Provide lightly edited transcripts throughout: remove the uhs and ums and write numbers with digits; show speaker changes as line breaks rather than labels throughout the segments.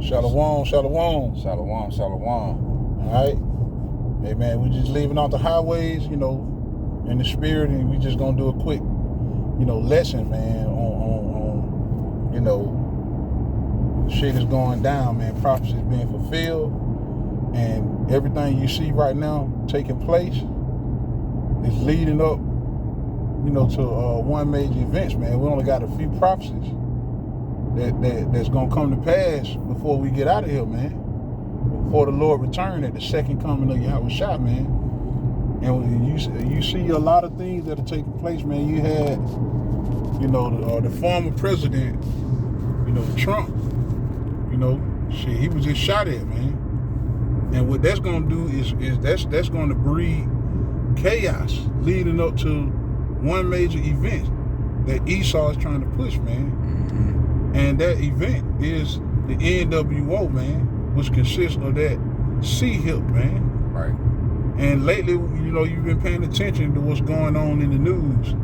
Shalom, shalom.
Shalom, shalom.
All right. Hey, man, we just leaving off the highways, in the spirit, and we just gonna do a quick, lesson, man, on shit is going down, man. Prophecy is being fulfilled, and everything you see right now taking place is leading up, to one major events, man. We only got a few prophecies that's gonna come to pass before we get out of here, man. Before the Lord return at the second coming of Yahweh Shah, man. And you see a lot of things that are taking place, man. You had, the former president, Trump, shit, he was just shot at, man. And what that's gonna do is that's gonna breed chaos leading up to one major event that Esau is trying to push, man.
Mm-hmm.
And that event is the NWO, man, which consists of that C-hip, man.
Right.
And lately, you've been paying attention to what's going on in the news.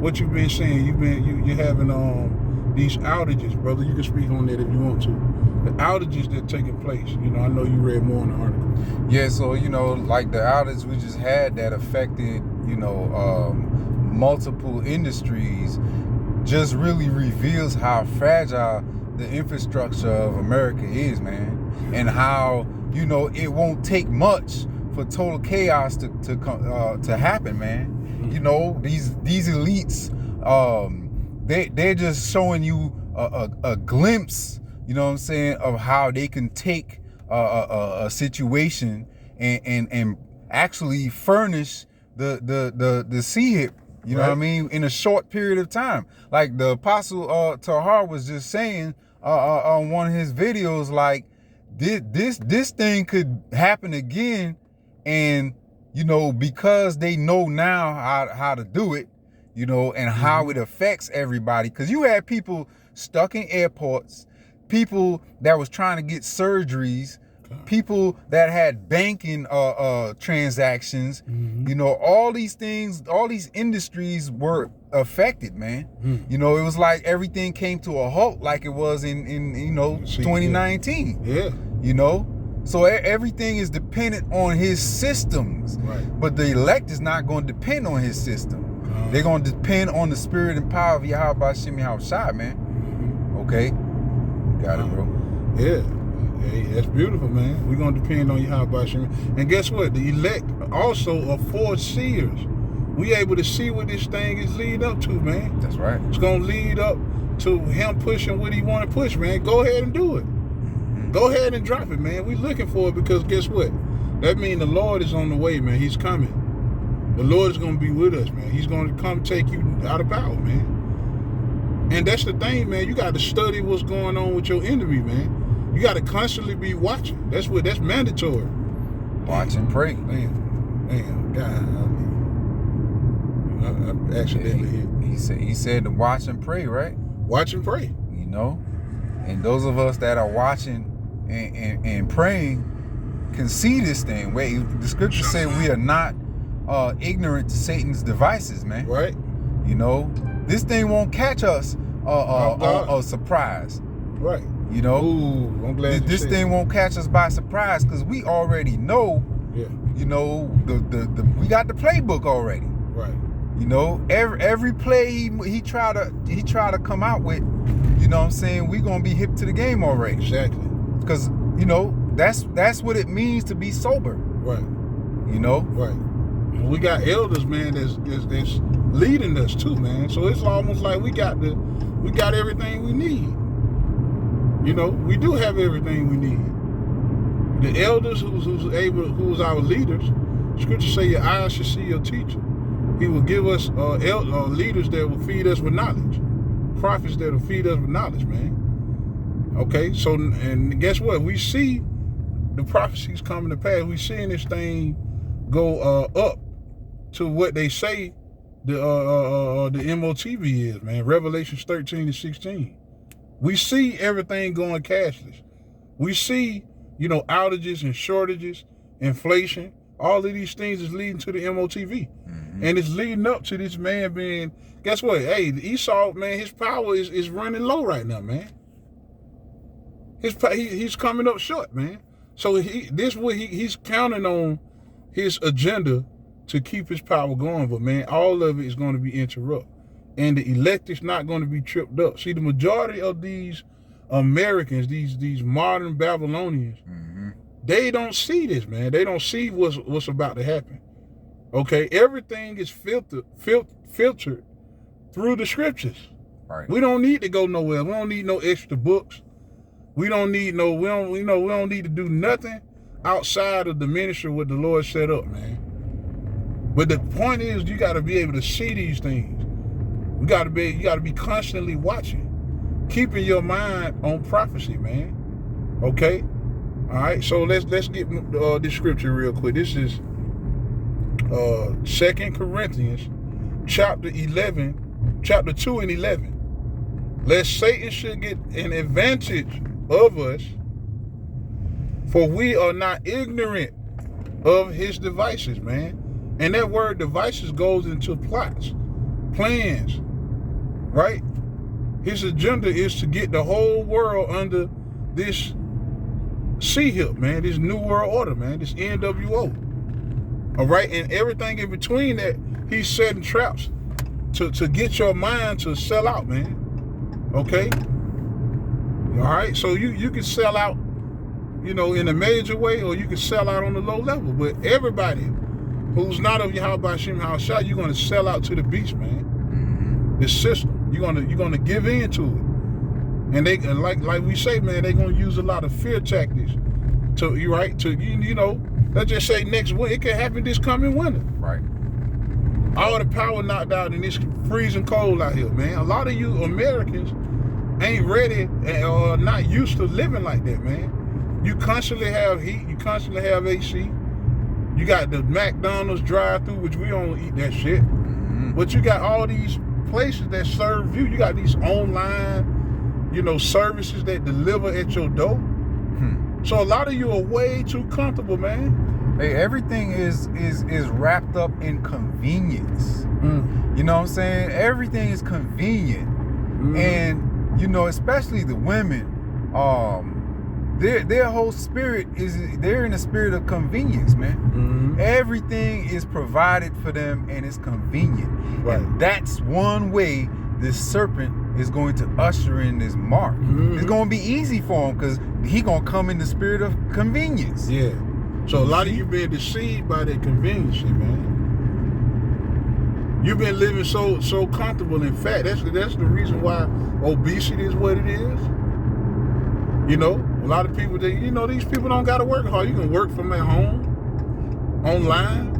What you've been saying, you're having these outages, brother. You can speak on that if you want to. The outages that are taking place. I know you read more in the article.
Yeah, so like the outage we just had that affected, multiple industries, just really reveals how fragile the infrastructure of America is, man, and how it won't take much for total chaos to happen, man. Mm-hmm. These elites, they're just showing you a glimpse, of how they can take a situation and actually furnish the C-hip. You know what I mean? In a short period of time. Like the Apostle Tahar was just saying on one of his videos, like this thing could happen again, and because they know now how to do it, and how it affects everybody. Because you had people stuck in airports, people that was trying to get surgeries, people that had banking transactions, all these things, all these industries were affected, man. It was like everything came to a halt, like it was in 2019.
Yeah.
So everything is dependent on his systems.
Right.
But the elect is not going to depend on his system. They're going to depend on the spirit and power of Yahweh Hashem Yahweh Shai, man. Okay? Got it, bro.
Yeah. Hey, that's beautiful, man. We're going to depend on Yahweh Hashem. And guess what? The elect also are foreseers. We able to see what this thing is lead up to, man.
That's right.
It's going to lead up to him pushing what he want to push, man. Go ahead and do it. Go ahead and drop it, man. We looking for it because guess what? That means the Lord is on the way, man. He's coming. The Lord is going to be with us, man. He's going to come take you out of power, man. And that's the thing, man. You got to study what's going on with your enemy, man. You got to constantly be watching. That's mandatory.
Watch and pray.
Damn, God. I accidentally hit.
He said to watch and pray, right?
Watch and pray.
And those of us that are watching and praying can see this thing. The scriptures say we are not ignorant to Satan's devices, man.
Right.
This thing won't catch us a surprise.
Right.
Ooh,
I'm glad
this thing won't catch us by surprise because we already know.
Yeah.
We got the playbook already.
Right.
Every play he try to come out with, we gonna be hip to the game already.
Exactly.
Because that's what it means to be sober.
Right.
Right.
We got elders, man, that's leading us too, man. So it's almost like we got everything we need. We do have everything we need. The elders who's our leaders, scripture say your eyes should see your teacher. He will give us leaders that will feed us with knowledge. Prophets that will feed us with knowledge, man. Okay, so, and guess what? We see the prophecies coming to pass. We seeing this thing go up to what they say the MOTV is, man. Revelations 13 and 16. We see everything going cashless. We see, outages and shortages, inflation. All of these things is leading to the MOTV. Mm-hmm. And it's leading up to this man being, guess what? Hey, Esau, man, his power is running low right now, man. He's coming up short, man. So he's counting on his agenda to keep his power going, but man, all of it is going to be interrupted, and the elect is not going to be tripped up. See, the majority of these Americans, these modern Babylonians, they don't see this, man. They don't see what's about to happen. Okay, everything is filtered through the scriptures.
Right.
We don't need to go nowhere. We don't need no extra books. We don't need we don't need to do nothing outside of the ministry what the Lord set up, man. But the point is, you got to be able to see these things. You got to be constantly watching, keeping your mind on prophecy, man. Okay, all right. So let's get this scripture real quick. This is 2 Corinthians, chapter 2 and 11. Lest Satan should get an advantage of us, for we are not ignorant of his devices, man. And that word devices goes into plots, plans, right? His agenda is to get the whole world under this C-hip, man, this New World Order, man, this NWO. All right, and everything in between that, he's setting traps to get your mind to sell out, man. Okay? All right, so you can sell out, in a major way, or you can sell out on the low level. But everybody who's not of Yahweh Shem Hashah, you're gonna sell out to the beast, man. The system. You're gonna give in to it. And they like we say, man, they're gonna use a lot of fear tactics let's just say next winter. It could happen this coming winter.
Right.
All the power knocked out and it's freezing cold out here, man. A lot of you Americans ain't ready or not used to living like that, man. You constantly have heat. You constantly have AC. You got the McDonald's drive-through, which we don't eat that shit. But you got all these places that serve you. You got these online, services that deliver at your door. So a lot of you are way too comfortable, man.
Hey, everything is wrapped up in convenience. You know what I'm saying? Everything is convenient. And, especially the women, their whole spirit they're in the spirit of convenience, man. Everything is provided for them and it's convenient. Right. And that's one way this serpent is going to usher in this mark. It's going to be easy for him because he going to come in the spirit of convenience.
Yeah. So a lot of you been deceived by that convenience, man. You've been living so comfortable. In fact, that's the reason why obesity is what it is. A lot of people, these people don't got to work hard. You can work from at home, online.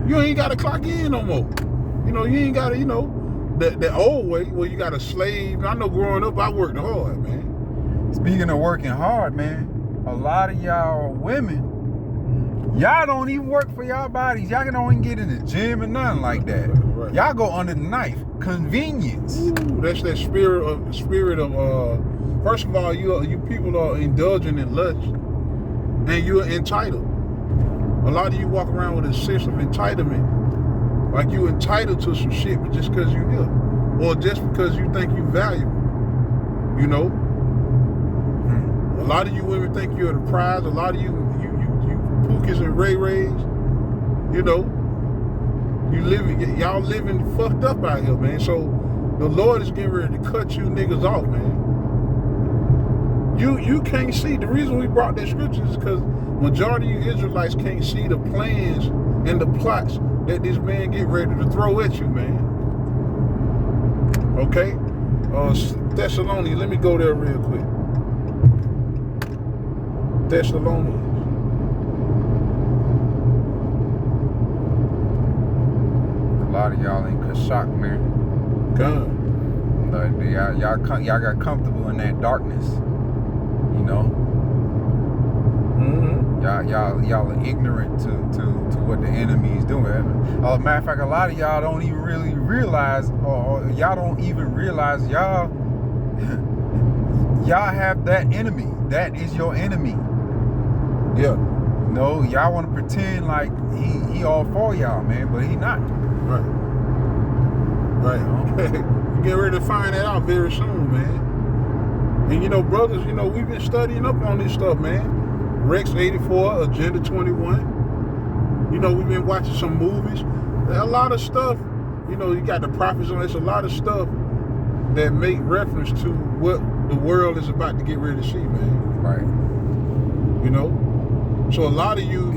You ain't got to clock in no more. You ain't got to, the old way where you got a slave. I know growing up, I worked hard, man.
Speaking of working hard, man, a lot of y'all women, y'all don't even work for y'all bodies. Y'all don't even get in the gym or nothing like that. Right. Y'all go under the knife. Convenience.
Ooh, that's that spirit of first of all, you people are indulging in lust and you're entitled. A lot of you walk around with a sense of entitlement. Like you entitled to some shit just because you're here. Or just because you think you're valuable. A lot of you women think you're the prize. A lot of you pookies and ray-rays, y'all living fucked up out here, man. So the Lord is getting ready to cut you niggas off, man. You can't see. The reason we brought that scripture is because majority of you Israelites can't see the plans and the plots that this man get ready to throw at you, man. Okay? Thessalonians, let me go there real quick. Thessalonians.
A lot of y'all ain't Kashak, man.
God.
Y'all got comfortable in that darkness. Y'all are ignorant to what the enemy is doing. Matter of fact, a lot of y'all don't even really realize, or y'all don't even realize y'all have that enemy. That is your enemy.
Yeah.
No, y'all want to pretend like he all for y'all, man, but he not.
Right. You get ready to find that out very soon, man. And, brothers, we've been studying up on this stuff, man. Rex 84, Agenda 21. We've been watching some movies. There's a lot of stuff, you got the prophets on. There's a lot of stuff that make reference to what the world is about to get ready to see, man.
Right.
So a lot of you're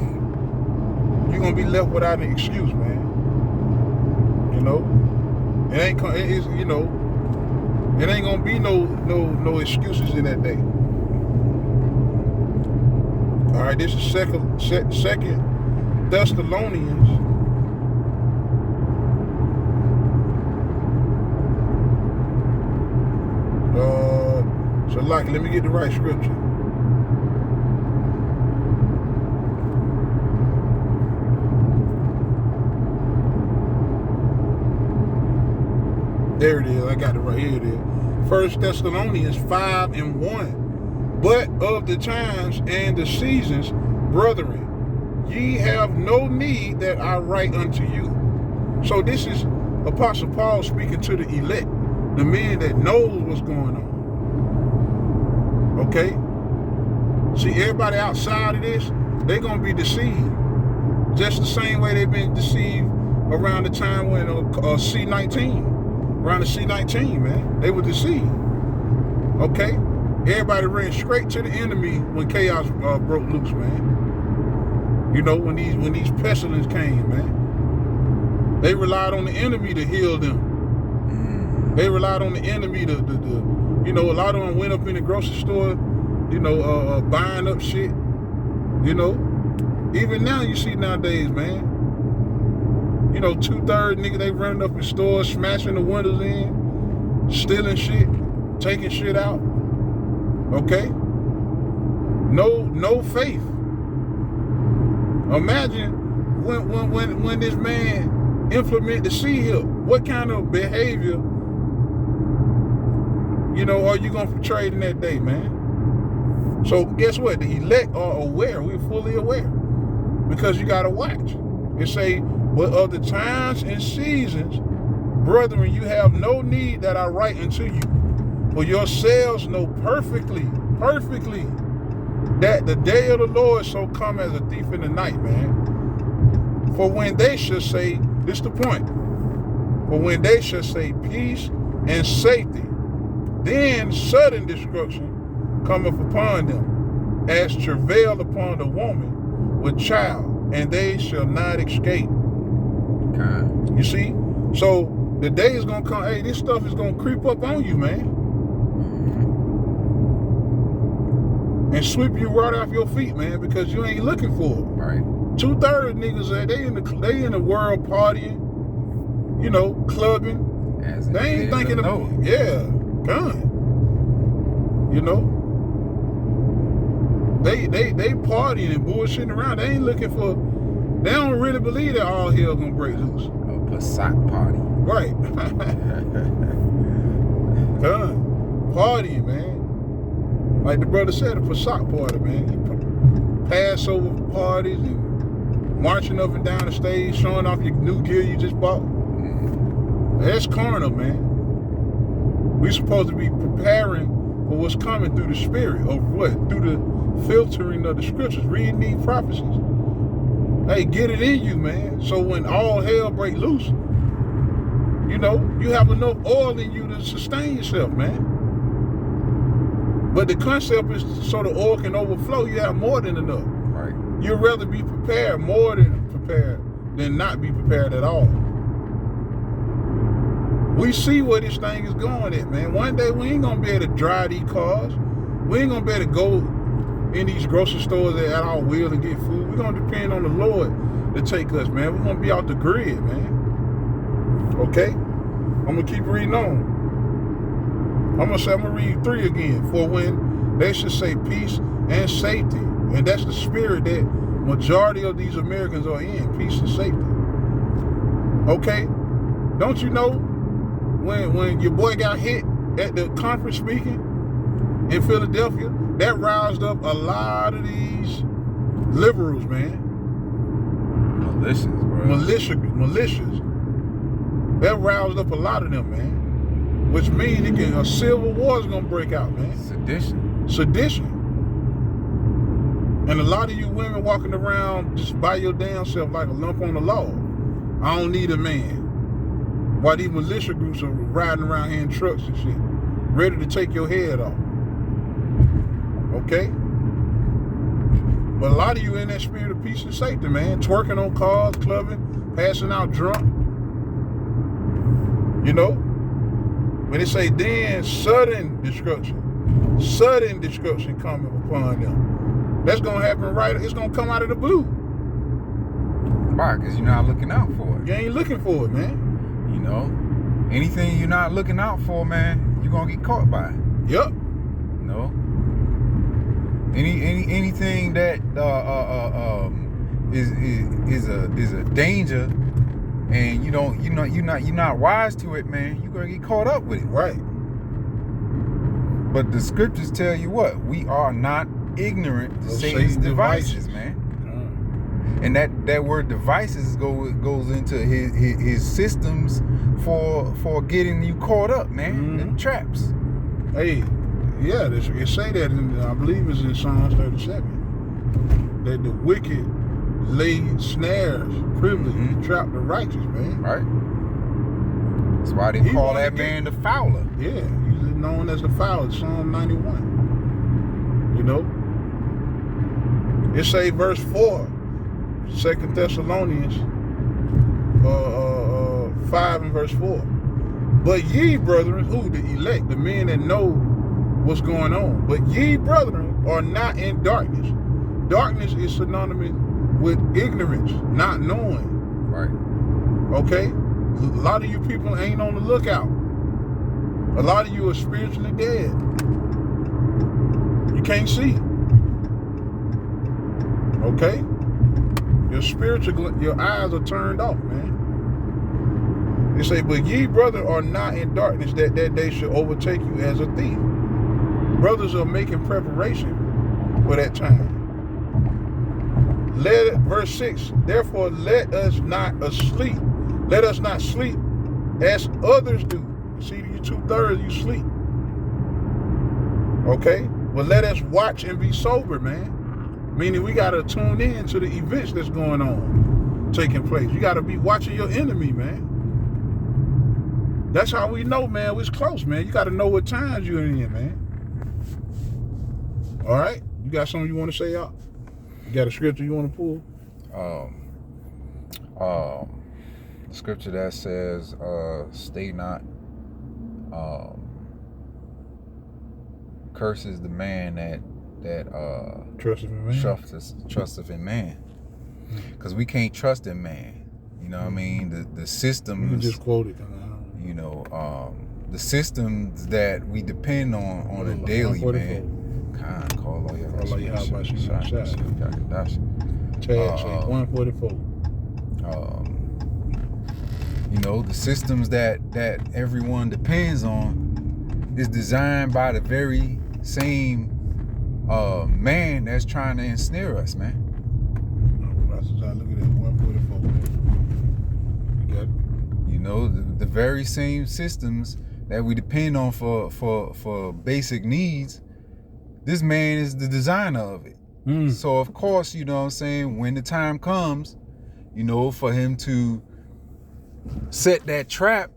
gonna be left without an excuse, man. It ain't gonna be no excuses in that day. All right, this is second Thessalonians. Let me get the right scripture. There it is. I got it right here. It is. 1 Thessalonians 5:1. But of the times and the seasons, brethren, ye have no need that I write unto you. So this is Apostle Paul speaking to the elect, the men that knows what's going on. Okay? See, everybody outside of this, they're going to be deceived. Just the same way they've been deceived around the time when C-19. Around the C-19, man. They were deceived. Okay? Everybody ran straight to the enemy when chaos broke loose, man. When these pestilence came, man. They relied on the enemy to heal them. They relied on the enemy to a lot of them went up in the grocery store, buying up shit. Even now you see nowadays, man. 2/3 niggas, they running up in stores, smashing the windows in, stealing shit, taking shit out. Okay? No faith. Imagine when this man implement the seal, what kind of behavior, are you gonna portray in that day, man? So guess what? The elect are aware. We're fully aware. Because you gotta watch. It say, but of the times and seasons, brethren, you have no need that I write unto you. For yourselves know perfectly, that the day of the Lord shall come as a thief in the night, man. For when they shall say, this is the point, for when they shall say peace and safety, then sudden destruction cometh upon them, as travail upon the woman with child, and they shall not escape.
Okay.
You see? So the day is gonna come, hey, this stuff is gonna creep up on you, man. And sweep you right off your feet, man, because you ain't looking for it.
Right.
2/3 niggas, they in the world partying, clubbing. They ain't thinking about, gun. They partying and bullshitting around. They ain't looking for. They don't really believe that all hell gonna break loose.
A Passat party.
Right. Gun. Partying, man. Like the brother said, a Passat party, man. Passover parties and marching up and down the stage, showing off your new gear you just bought. That's carnal, man. We supposed to be preparing for what's coming through the spirit, or what? Through the filtering of the scriptures, reading these prophecies. Hey, get it in you, man. So when all hell break loose, you have enough oil in you to sustain yourself, man. But the concept is so the oil can overflow, you have more than enough.
Right.
You'd rather be prepared more than prepared than not be prepared at all. We see where this thing is going at, man. One day we ain't gonna be able to drive these cars. We ain't gonna be able to go in these grocery stores at our will and get food. We're gonna depend on the Lord to take us, man. We're gonna be off the grid, man. Okay? I'm gonna keep reading on. I'm gonna read 3 again. For when they should say peace and safety, and that's the spirit that majority of these Americans are in, peace and safety. Okay? Don't you know when your boy got hit at the conference speaking in Philadelphia, that roused up a lot of these liberals, man.
Militias, bro.
Militias. That roused up a lot of them, man. which means a civil war is gonna break out, man. Sedition. And a lot of you women walking around just by your damn self like a lump on the log. I don't need a man. While these militia groups are riding around here in trucks and shit, ready to take your head off. Okay? But a lot of you in that spirit of peace and safety, man. Twerking on cars, clubbing, passing out drunk. You know? When they say then sudden destruction coming upon them. That's going to happen right. It's going to come out of the blue.
Why? Because you're not looking out for it.
You ain't looking for it, man.
You know? Anything you're not looking out for, man, you're going to get caught by it.
Yep.
You know? Anything that is a danger, and you're not wise to it, man, you're gonna get caught up with it.
Right.
But the scriptures tell you what? We are not ignorant to Satan's devices, man. And that word devices goes into his systems for getting you caught up, man. Them traps.
Hey. Yeah, it say that I believe it's in Psalms 37 that the wicked lay snares, privilege, to trap the righteous, man.
Right. That's why they call that man the fowler.
Yeah, he's known as the fowler. Psalm 91. You know, it say verse 4, 2 Thessalonians 5 and verse 4. But ye, brethren, who the elect, the men that know what's going on. But ye, brethren, are not in darkness. Darkness is synonymous with ignorance, not knowing.
Right.
Okay? A lot of you people ain't on the lookout. A lot of you are spiritually dead. You can't see. Okay? Your eyes are turned off, man. They say, but ye, brother, are not in darkness, that day should overtake you as a thief. Brothers are making preparation for that time. Verse 6, therefore let us not sleep as others do. See, you 2/3, you sleep. Okay? But let us watch and be sober, man. Meaning we got to tune in to the events that's going on, taking place. You got to be watching your enemy, man. That's how we know, man, it's close, man. You got to know what times you're in, man. All right? You got something you want to say, y'all? You got a scripture you want to pull?
The scripture that says, stay not, curses the man that trusteth in man. Because we can't trust in man. You know what I mean? The systems.
You can just quote it.
You know, the systems that we depend on a daily, man. Call all your
Tag say 144.
You know, the systems that everyone depends on is designed by the very same man that's trying to ensnare us, man.
That's how I look at it. 144. You got it?
You know, the very same systems that we depend on for basic needs. This man is the designer of it. So, of course, you know what I'm saying, when the time comes, you know, for him to set that trap,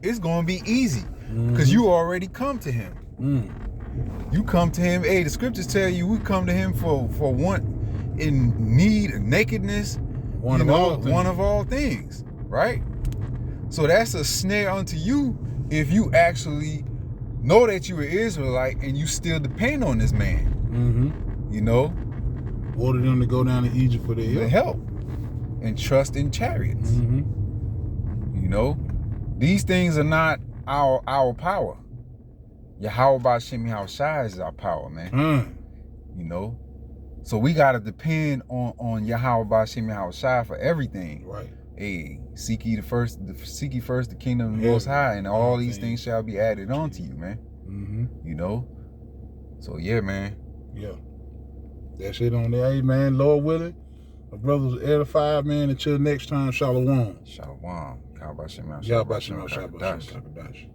it's going to be easy because you already come to him. You come to him. Hey, the scriptures tell you we come to him for want, in need, nakedness, one of all things, right? So that's a snare unto you if you actually know that you are Israelite and you still depend on this man. You know,
order them to go down to Egypt for their
help and trust in chariots. You know, these things are not our power. Yahweh B'Shem Yahushai is our power, man. You know, so we gotta depend on Yahweh B'Shem Yahushai for everything.
Right.
Hey, seek ye first the kingdom of the Most High, and all these things shall be added onto you, man. You know, so yeah, man.
Yeah, that's it on there. Hey, man, Lord willing, my brothers edified, man. Until next time, shalom.
Shalom. Yahweh B'Shem
Yahweh B'Shem Yahushai.